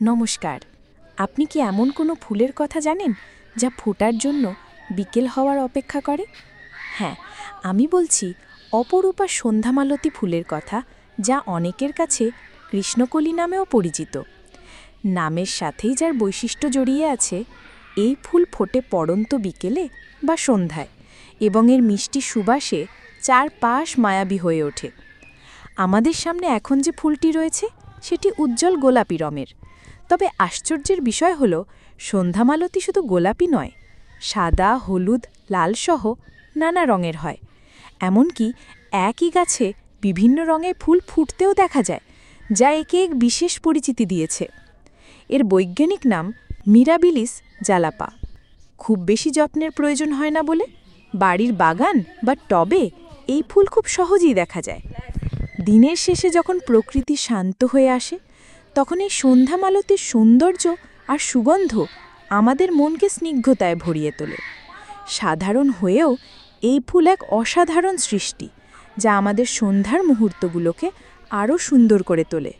নমস্কার। আপনি কি এমন কোনো ফুলের কথা জানেন যা ফোটার জন্য বিকেল হওয়ার অপেক্ষা করে? হ্যাঁ, আমি বলছি অপরূপা সন্ধ্যামালতী ফুলের কথা, যা অনেকের কাছে কৃষ্ণকলি নামেও পরিচিত। নামের সাথেই যার বৈশিষ্ট্য জড়িয়ে আছে, এই ফুল ফোটে পড়ন্ত বিকেলে বা সন্ধ্যায়, এবং এর মিষ্টি সুবাসে চারপাশ মায়াবী হয়ে ওঠে। আমাদের সামনে এখন যে ফুলটি রয়েছে সেটি উজ্জ্বল গোলাপি রঙের। তবে আশ্চর্যের বিষয় হল, সন্ধ্যামালতী শুধু গোলাপি নয়, সাদা, হলুদ, লালসহ নানা রঙের হয়। এমনকি একই গাছে বিভিন্ন রঙের ফুল ফুটতেও দেখা যায়, যা একে এক বিশেষ পরিচিতি দিয়েছে। এর বৈজ্ঞানিক নাম মিরাবিলিস জালাপা। খুব বেশি যত্নের প্রয়োজন হয় না বলে বাড়ির বাগান বা টবে এই ফুল খুব সহজেই দেখা যায়। দিনের শেষে যখন প্রকৃতি শান্ত হয়ে আসে, তখন এই সন্ধ্যামালতীর সৌন্দর্য আর সুগন্ধ আমাদের মনকে স্নিগ্ধতায় ভরিয়ে তোলে। সাধারণ হয়েও এই ফুল এক অসাধারণ সৃষ্টি, যা আমাদের সন্ধ্যার মুহূর্তগুলোকে আরও সুন্দর করে তোলে।